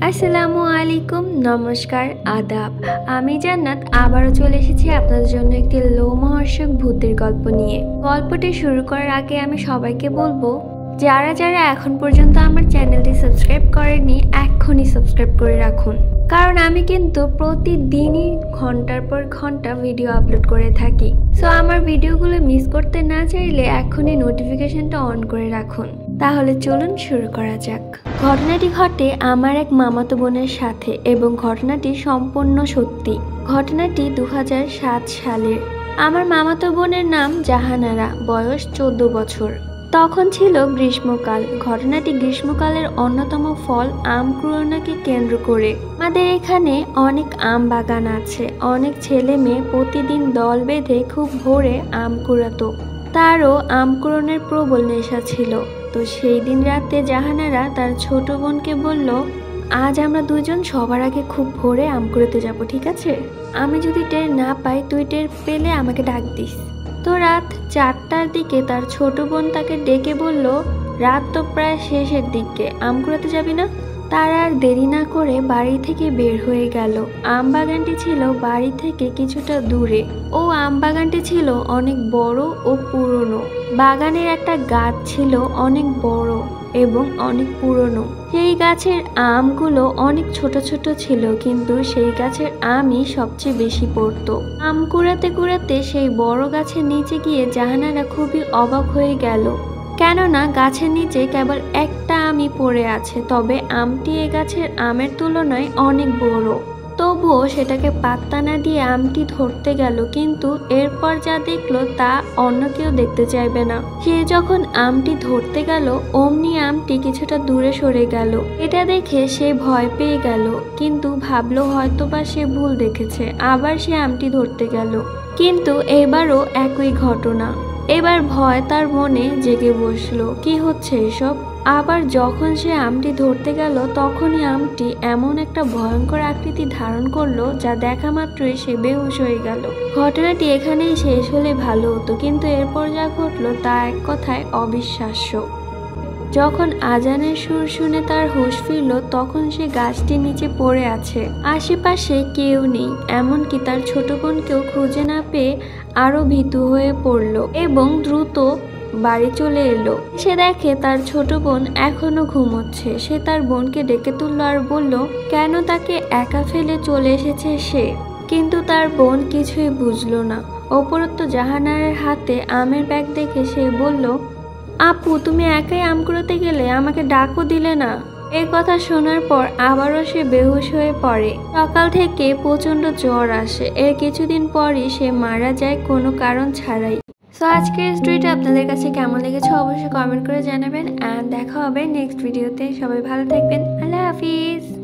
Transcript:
আসসালামু আলাইকুম, নমস্কার, আদাব। আমি জান্নাত আবারও চলে এসেছি আপনাদের জন্য একটি লোমহর্ষক ভূতের গল্প নিয়ে। গল্পটি শুরু করার আগে আমি সবাইকে বলবো, যারা যারা এখন পর্যন্ত আমার চ্যানেলটি সাবস্ক্রাইব করেননি এক্ষুনি সাবস্ক্রাইব করে রাখুন, কারণ আমি কিন্তু প্রতিদিনই ঘন্টার পর ঘন্টা ভিডিও আপলোড করে থাকি। সো আমার ভিডিওগুলো মিস করতে না চাইলে এক্ষুনি নোটিফিকেশনটা অন করে রাখুন। তাহলে চলুন শুরু করা যাক। ঘটনাটি ঘটে আমার এক মামাতো বোনের সাথে এবং ঘটনাটি সম্পূর্ণ সত্যি। ঘটনাটি 2007 সালের। আমার মামাতো বোনের নাম জাহানারা, বয়স 14 বছর। তখন ছিল গ্রীষ্মকাল। ঘটনাটি গ্রীষ্মকালের অন্যতম ফল আম কুড়ানোকে কেন্দ্র করে। আমাদের এখানে অনেক আম বাগান আছে। অনেক ছেলে মেয়ে প্রতিদিন দল বেঁধে খুব ভোরে আম কুড়াতো। তারও আম কুড়ানোর প্রবল নেশা ছিল। তো সেই দিন রাতে জাহানারা তার ছোট বোনকে বলল, আজ আমরা দুজন সবার আগে খুব ভোরে আম কুড়াতে যাব, ঠিক আছে? আমি যদি টের না পাই, তুই টের পেলে আমাকে ডাক দিস। তো রাত 4টার দিকে তার ছোট বোন তাকে ডেকে বলল, রাত তো প্রায় শেষের দিকে, আম কুড়াতে যাবি না? তার আর দেরি না করে বাড়ি থেকে বের হয়ে গেল। আম বাগানটি ছিল বাড়ি থেকে কিছুটা দূরে। আম বাগানটি ছিল অনেক বড় ও পুরনো। বাগানের একটা গাছ ছিল অনেক বড় এবং অনেক পুরনো। সেই গাছের আমগুলো অনেক ছোট ছোট ছিল, কিন্তু সেই গাছের আমই সবচেয়ে বেশি পড়তো। আম কুড়াতে কুড়াতে সেই বড় গাছের নিচে গিয়ে জাহানারা খুবই অবাক হয়ে গেল, কেননা গাছের নিচে কেবল একটা আমই পড়ে আছে, তবে আমটি এ গাছের আমের তুলনায় অনেক বড়। তবুও সেটাকে পাত্তা না দিয়ে আমটি ধরতে গেল, কিন্তু এরপর যা দেখলো তা অন্য কেউ দেখতে চাইবে না। সে যখন আমটি ধরতে গেল, অমনি আমটি কিছুটা দূরে সরে গেল। এটা দেখে সে ভয় পেয়ে গেল, কিন্তু ভাবলো হয়তোবা সে ভুল দেখেছে। আবার সে আমটি ধরতে গেল, কিন্তু এবারও একই ঘটনা। এবার ভয় তার মনে জেগে বসলো, কি হচ্ছে এসব? আবার যখন সে আমটি ধরতে গেল, তখনই আমটি এমন একটা ভয়ঙ্কর আকৃতি ধারণ করলো, যা দেখা মাত্রই সে বেহুশ হয়ে গেল। ঘটনাটি এখানেই শেষ হলে ভালো হতো, কিন্তু এরপর যা ঘটলো তা এক কথায় অবিশ্বাস্য। যখন আজানের সুর শুনে তার হুঁশ ফিরল, তখন সে গাছটির নিচে পড়ে আছে। আশেপাশে কেউ নেই, এমনকি তার ছোট বোনকেও খুঁজে না পেয়ে আরো ভীতু হয়ে পড়ল এবং দ্রুত বাড়ি চলে এলো। সে দেখে তার ছোট বোন এখনো ঘুমোচ্ছে। সে তার বোনকে ডেকে তুললো আর বলল, কেন তাকে একা ফেলে চলে এসেছে সে। কিন্তু তার বোন কিছুই বুঝলো না। উপরন্ত জাহানারার হাতে আমের ব্যাগ দেখে সে বলল, আপু, তুমি একাই আম কুড়াতে গেলে, আমাকে ডাকও দিলে না। এই কথা শোনার পর আবারও সে বেহুশ হয়ে পড়ে। সকাল থেকে প্রচন্ড জ্বর আসে। এর কিছুদিন পরই সে মারা যায় কোনো কারণ ছাড়াই। সো আজকের স্টোরিটা আপনাদের কাছে কেমন লেগেছে অবশ্যই কমেন্ট করে জানাবেন। অ্যান্ড দেখা হবে নেক্সট ভিডিওতে। সবাই ভালো থাকবেন। আল্লাহ হাফিজ।